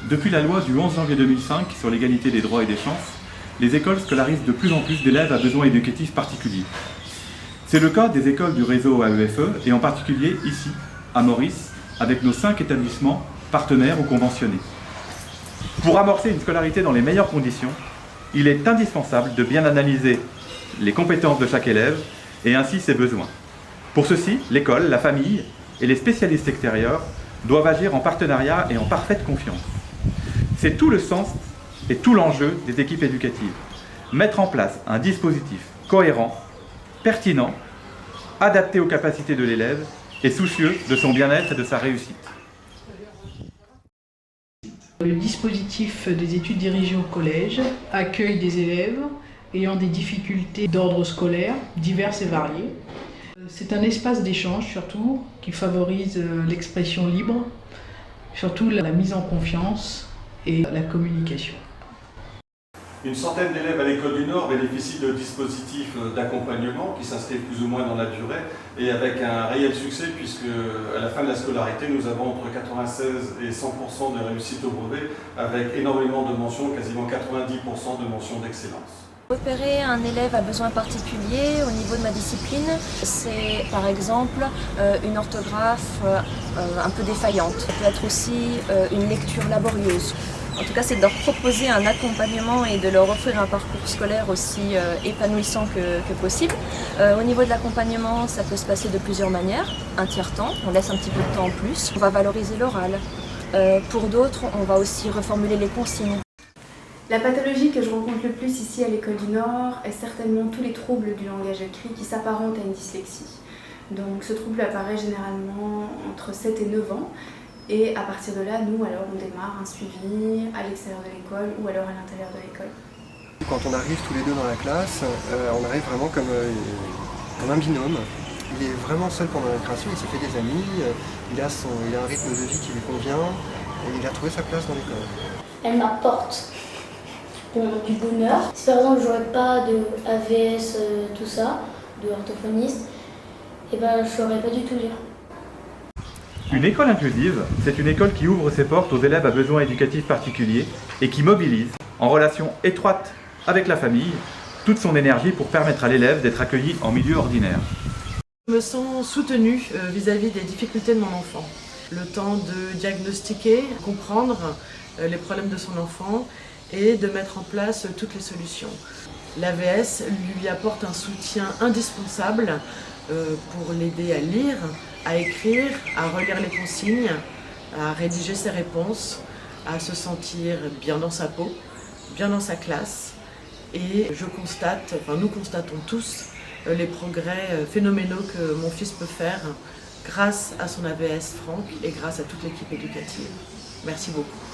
Depuis la loi du 11 janvier 2005 sur l'égalité des droits et des chances, les écoles scolarisent de plus en plus d'élèves à besoins éducatifs particuliers. C'est le cas des écoles du réseau AEFE et en particulier ici, à Maurice, avec nos 5 établissements partenaires ou conventionnés. Pour amorcer une scolarité dans les meilleures conditions, il est indispensable de bien analyser les compétences de chaque élève et ainsi ses besoins. Pour ceci, l'école, la famille et les spécialistes extérieurs doivent agir en partenariat et en parfaite confiance. C'est tout le sens et tout l'enjeu des équipes éducatives. Mettre en place un dispositif cohérent, pertinent, adapté aux capacités de l'élève et soucieux de son bien-être et de sa réussite. Le dispositif des études dirigées au collège accueille des élèves ayant des difficultés d'ordre scolaire diverses et variées. C'est un espace d'échange surtout qui favorise l'expression libre, surtout la mise en confiance et la communication. Une centaine d'élèves à l'école du Nord bénéficient de dispositifs d'accompagnement qui s'inscrivent plus ou moins dans la durée et avec un réel succès puisque à la fin de la scolarité nous avons entre 96 et 100% de réussite au brevet avec énormément de mentions, quasiment 90% de mentions d'excellence. Repérer un élève à besoin particulier au niveau de ma discipline, c'est par exemple une orthographe un peu défaillante. Ça peut être aussi une lecture laborieuse. En tout cas, c'est de leur proposer un accompagnement et de leur offrir un parcours scolaire aussi épanouissant que possible. Au niveau de l'accompagnement, ça peut se passer de plusieurs manières. Un tiers-temps, on laisse un petit peu de temps en plus. On va valoriser l'oral. Pour d'autres, on va aussi reformuler les consignes. La pathologie que je rencontre le plus ici à l'école du Nord est certainement tous les troubles du langage écrit qui s'apparentent à une dyslexie. Donc ce trouble apparaît généralement entre 7 et 9 ans et à partir de là, nous alors on démarre un suivi à l'extérieur de l'école ou alors à l'intérieur de l'école. Quand on arrive tous les deux dans la classe, on arrive vraiment comme un binôme. Il est vraiment seul pendant la création, il s'est fait des amis, il a un rythme de vie qui lui convient et il a trouvé sa place dans l'école. Elle m'apporte du bonheur. Si par exemple j'aurais pas de AVS, tout ça, de orthophoniste, et ben je saurais pas du tout lire. Une école inclusive, c'est une école qui ouvre ses portes aux élèves à besoins éducatifs particuliers et qui mobilise, en relation étroite avec la famille, toute son énergie pour permettre à l'élève d'être accueilli en milieu ordinaire. Je me sens soutenue vis-à-vis des difficultés de mon enfant. Le temps de diagnostiquer, comprendre les problèmes de son enfant et de mettre en place toutes les solutions. L'AVS lui apporte un soutien indispensable pour l'aider à lire, à écrire, à relire les consignes, à rédiger ses réponses, à se sentir bien dans sa peau, bien dans sa classe. Et nous constatons tous les progrès phénoménaux que mon fils peut faire grâce à son AVS Franck et grâce à toute l'équipe éducative. Merci beaucoup.